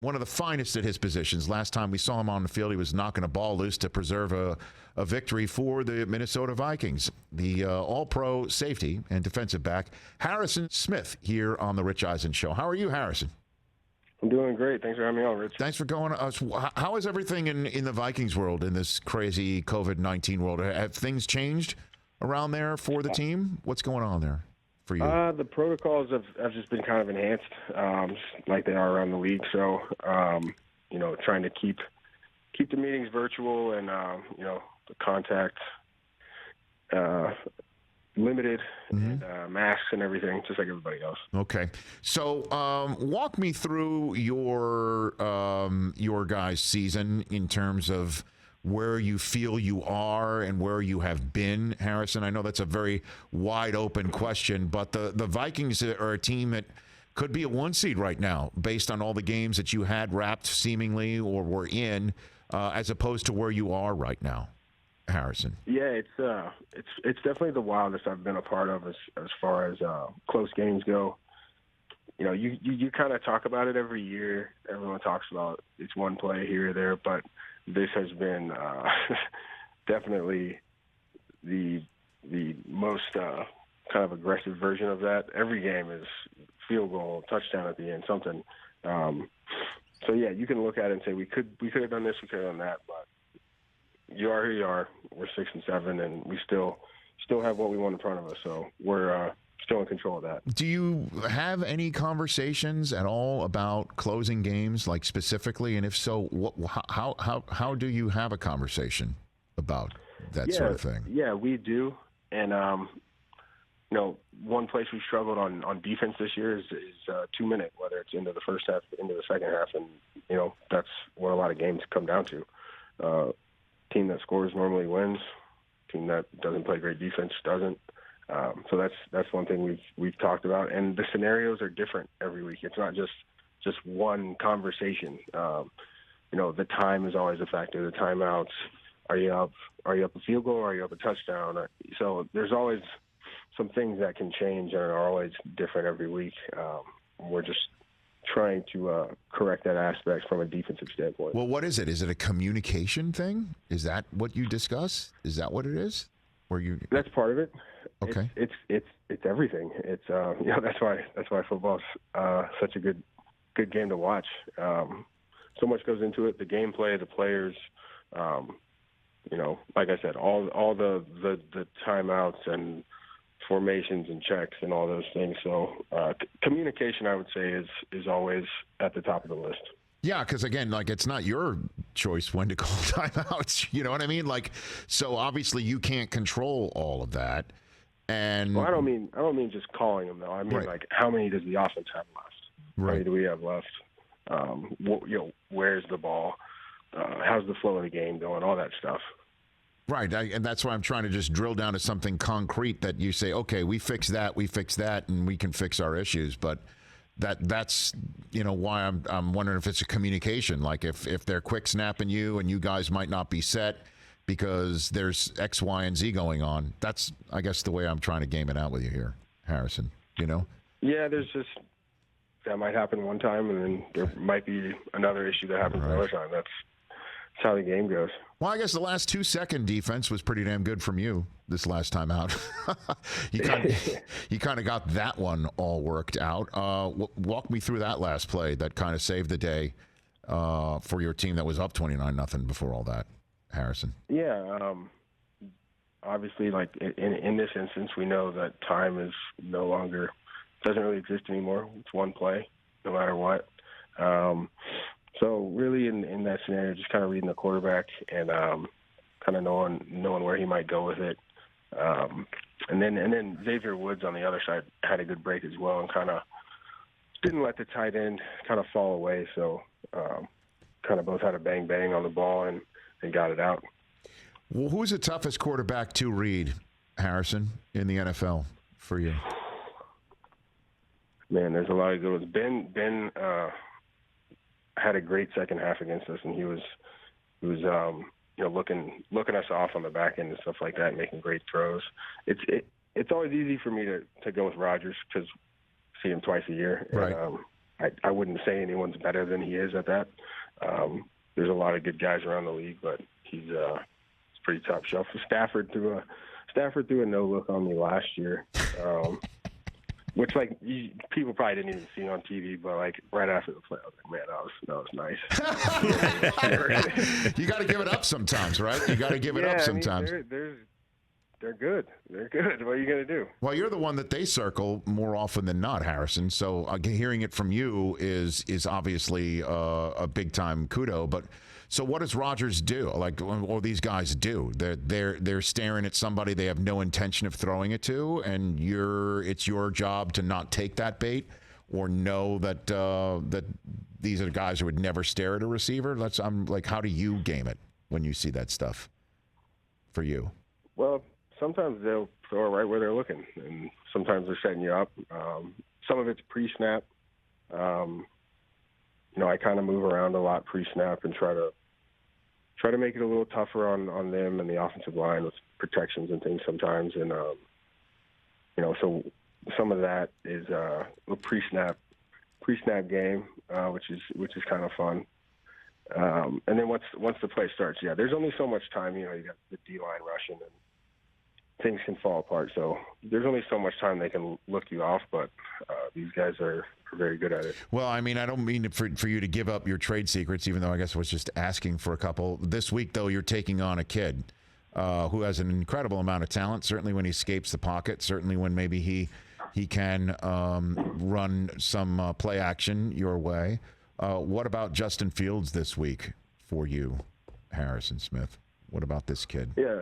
one of the finest at his positions. Last time we saw him on the field, he was knocking a ball loose to preserve a victory for the Minnesota Vikings. The All-Pro safety and defensive back, Harrison Smith, here on the Rich Eisen Show. How are you, Harrison? I'm doing great. Thanks for having me on, Rich. Thanks for going. How is everything in the Vikings world, in this crazy COVID-19 world? Have things changed around there for the team? What's going on there for you? The protocols have just been kind of enhanced, just like they are around the league. So, trying to keep the meetings virtual and, the contact limited, and masks and everything, just like everybody else. Okay. So walk me through your guys' season in terms of where you feel you are and where you have been, Harrison. I know that's a very wide open question, but the Vikings are a team that could be a 1 seed right now based on all the games that you had wrapped seemingly or were in, as opposed to where you are right now, Harrison. Yeah, it's definitely the wildest I've been a part of as far as close games go. You kind of talk about it every year. Everyone talks about it's one play here or there, but this has been definitely the most kind of aggressive version of that. Every game is field goal, touchdown at the end, something. So yeah, you can look at it and say we could have done this, we could have done that, but you are who you are. We're 6-7, and we still have what we want in front of us. So we're still in control of that. Do you have any conversations at all about closing games, like specifically? And if so, how do you have a conversation about that sort of thing? Yeah, we do. And one place we struggled on defense this year is 2 minute, whether it's into the first half, into the second half, and that's what a lot of games come down to. Team that scores normally wins. Team that doesn't play great defense doesn't. So that's one thing we've talked about, and the scenarios are different every week. It's not just one conversation. The time is always a factor. The timeouts. Are you up a field goal? Or are you up a touchdown? So there's always some things that can change and are always different every week. We're just trying to correct that aspect from a defensive standpoint. Well, what is it? Is it a communication thing? Is that what you discuss? Is that what it is? That's part of it. Okay. It's everything. It's that's why football's such a good game to watch. So much goes into it. The gameplay, the players. Like I said, all the timeouts and formations and checks and all those things. So communication, I would say, is always at the top of the list. Yeah, because again, it's not your choice when to call timeouts. You know what I mean? So obviously you can't control all of that. And well, I don't mean just calling them though. I mean how many does the offense have left? Right. How many do we have left? Where's the ball? How's the flow of the game going? All that stuff. Right, and that's why I'm trying to just drill down to something concrete that you say, okay, we fix that, and we can fix our issues. But that's why I'm wondering if it's a communication. Like if they're quick snapping you and you guys might not be set because there's X, Y, and Z going on. That's, I guess, the way I'm trying to game it out with you here, Harrison. Yeah, there's just that might happen one time, and then there might be another issue that happens another time. That's how the game goes. Well, I guess the last 2-second defense was pretty damn good from you this last time out. You kind of got that one all worked out. Walk me through that last play that kind of saved the day for your team that was up 29-0 before all that, Harrison. Yeah, obviously, in this instance, we know that time is doesn't really exist anymore. It's one play, no matter what. So really, in that scenario, just kind of reading the quarterback and kind of knowing where he might go with it, and then Xavier Woods on the other side had a good break as well, and kind of didn't let the tight end kind of fall away. So kind of both had a bang on the ball and got it out. Well, who's the toughest quarterback to read, Harrison, in the NFL for you? Man, there's a lot of good ones. Ben had a great second half against us, and he was looking us off on the back end and stuff like that, making great throws. It's always easy for me to go with Rodgers because I see him twice a year. Right. I wouldn't say anyone's better than he is at that. There's a lot of good guys around the league, but he's pretty top shelf. Stafford threw a no look on me last year, which people probably didn't even see on TV. But right after the play, I was like, man, that was nice. You got to give it up sometimes, right? You got to give it up sometimes. They're good. They're good. What are you going to do? Well, you're the one that they circle more often than not, Harrison. So hearing it from you is obviously a big time kudo. But so what does Rodgers do? Or these guys do? They're staring at somebody they have no intention of throwing it to, and it's your job to not take that bait or know that that these are guys who would never stare at a receiver. How do you game it when you see that stuff? For you? Well, sometimes they'll throw it right where they're looking, and sometimes they're setting you up. Some of it's pre-snap. I kind of move around a lot pre-snap and try to make it a little tougher on them and the offensive line with protections and things sometimes. And so some of that is a pre-snap game, which is kind of fun. And then once the play starts, there's only so much time. You got the D-line rushing and things can fall apart. So there's only so much time they can look you off, but these guys are very good at it. Well, I mean, I don't mean for you to give up your trade secrets, even though I guess I was just asking for a couple. This week, though, you're taking on a kid who has an incredible amount of talent, certainly when he escapes the pocket, certainly when maybe he can run some play action your way. What about Justin Fields this week for you, Harrison Smith? What about this kid? Yeah.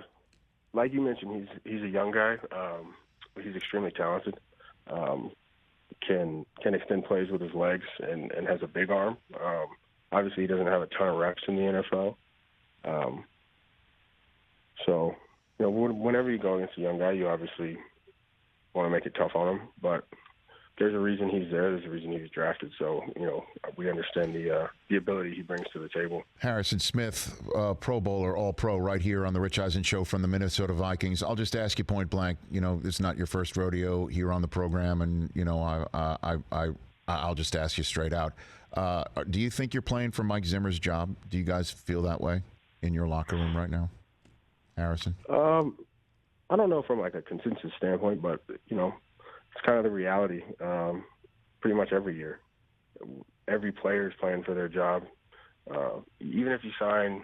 Like you mentioned, he's a young guy. He's extremely talented. Can extend plays with his legs and has a big arm. Obviously, he doesn't have a ton of reps in the NFL. So, whenever you go against a young guy, you obviously want to make it tough on him. But there's a reason he's there. There's a reason he was drafted. So, we understand the ability he brings to the table. Harrison Smith, Pro Bowler, All-Pro, right here on the Rich Eisen Show from the Minnesota Vikings. I'll just ask you point blank. It's not your first rodeo here on the program, and I'll just ask you straight out. Do you think you're playing for Mike Zimmer's job? Do you guys feel that way in your locker room right now, Harrison? I don't know from a consensus standpoint, but it's kind of the reality. Pretty much every year, every player is playing for their job. Even if you sign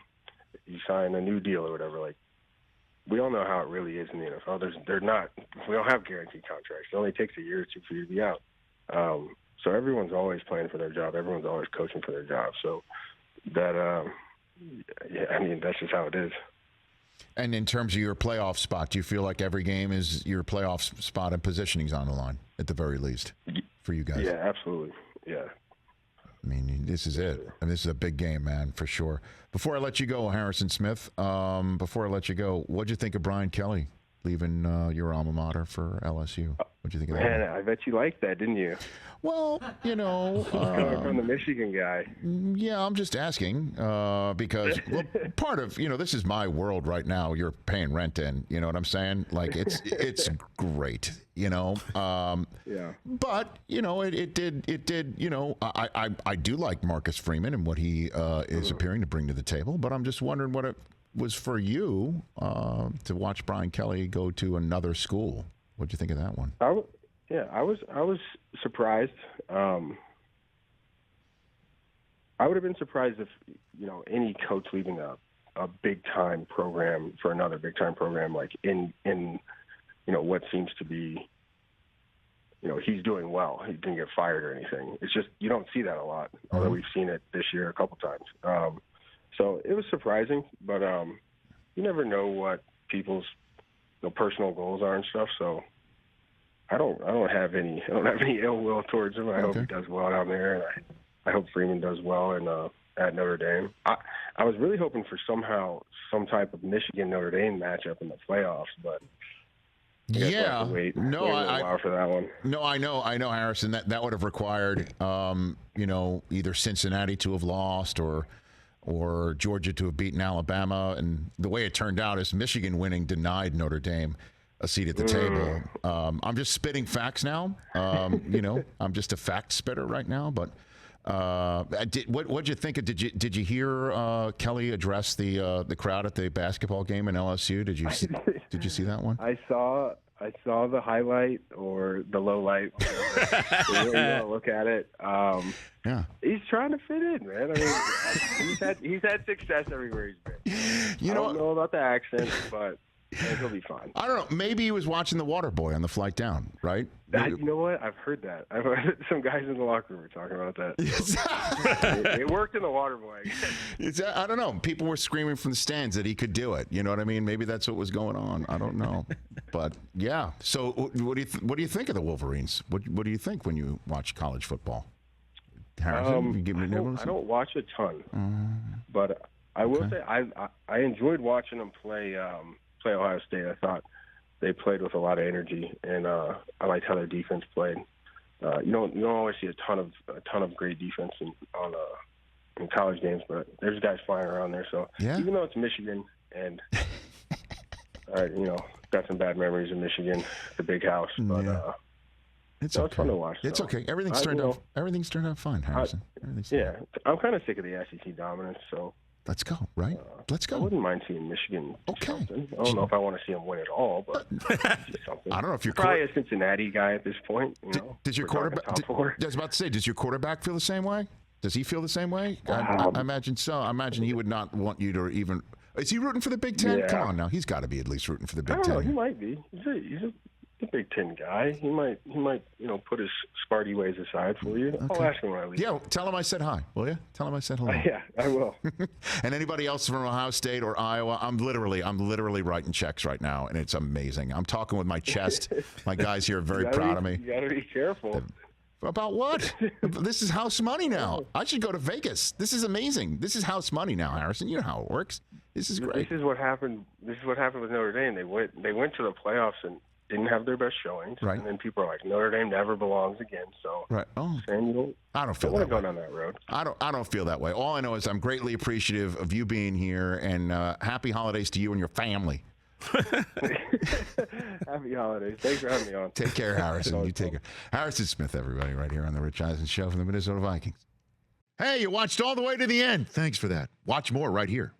a new deal or whatever, we all know how it really is in the NFL. We don't have guaranteed contracts. It only takes a year or two for you to be out. So everyone's always playing for their job. Everyone's always coaching for their job. So that's just how it is. And in terms of your playoff spot, do you feel like every game is your playoff spot and positioning's on the line at the very least for you guys? Yeah, absolutely. Yeah. I mean, this is it. And this is a big game, man, for sure. Before I let you go, Harrison Smith, what'd you think of Brian Kelly leaving your alma mater for LSU? What'd you think of that? Man, I bet you liked that, didn't you? Well, coming from the Michigan guy. Yeah, I'm just asking because part of this is my world right now. You're paying rent in. You know what I'm saying? It's great. Yeah. But it did. I do like Marcus Freeman and what he is appearing to bring to the table. But I'm just wondering what it was for you to watch Brian Kelly go to another school. What'd you think of that one? I was surprised. I would have been surprised if any coach leaving a big time program for another big time program, in what seems to be he's doing well. He didn't get fired or anything. It's just you don't see that a lot, although we've seen it this year a couple times. So it was surprising, but you never know what people's personal goals are and stuff. So I don't have any ill will towards him. I hope he does well down there, and I hope Freeman does well at Notre Dame. I was really hoping for some type of Michigan-Notre Dame matchup in the playoffs, but yeah, wait a while for that one. No, I know, Harrison. That would have required either Cincinnati to have lost or Georgia to have beaten Alabama, and the way it turned out is Michigan winning denied Notre Dame a seat at the table. I'm just spitting facts now. I'm just a fact spitter right now, but What'd you think of? Did you hear Kelly address the crowd at the basketball game in LSU? Did you see that one? I saw the highlight or the low light, the way you want to look at it. Yeah, he's trying to fit in, man. I mean, he's had success everywhere he's been. I don't know about the accent, but he'll be fine. I don't know. Maybe he was watching The Waterboy on the flight down, right? You know what? I've heard that. I've heard some guys in the locker room were talking about that. It worked in The Waterboy, I guess. I don't know. People were screaming from the stands that he could do it. You know what I mean? Maybe that's what was going on. I don't know. But yeah. So what do you think of the Wolverines? What do you think when you watch college football? Harrison, you give me I don't watch a ton, but I will say I enjoyed watching them play Ohio State. I thought they played with a lot of energy, and I liked how their defense played. You don't always see a ton of great defense in college games, but there's guys flying around there. So even though it's Michigan, and got some bad memories of Michigan, the big house, but it's okay. It's fun to watch. It's okay. Everything's turned out fine, Harrison. I'm kind of sick of the SEC dominance, so. Let's go, right? Let's go. I wouldn't mind seeing Michigan do something. I don't know if I want to see them win at all, but something. I don't know if you're probably a Cincinnati guy at this point. Does your quarterback? I was about to say, does your quarterback feel the same way? Does he feel the same way? I imagine so. I imagine he would not want you to even. Is he rooting for the Big Ten? Yeah. Come on now, he's got to be at least rooting for the Big Ten. I don't know. He might be. He's a Big Ten guy. He might put his Sparty ways aside for you. Okay. I'll ask him when I leave. Yeah, tell him I said hi, will you? Tell him I said hello. Yeah, I will. And anybody else from Ohio State or Iowa, I'm literally writing checks right now, and it's amazing. I'm talking with my chest. My guys here are very proud of me. You got to be careful. About what? This is house money now. I should go to Vegas. This is amazing. This is house money now, Harrison. You know how it works. This is great. This is what happened with Notre Dame. They went to the playoffs and didn't have their best showings, right. And then people are like, Notre Dame never belongs again. So, right. And I don't feel want that to way. go down that road. I don't feel that way. All I know is I'm greatly appreciative of you being here, and happy holidays to you and your family. Happy holidays. Thanks for having me on. Take care, Harrison. You take care. Harrison Smith, everybody, right here on the Rich Eisen Show from the Minnesota Vikings. Hey, you watched all the way to the end. Thanks for that. Watch more right here.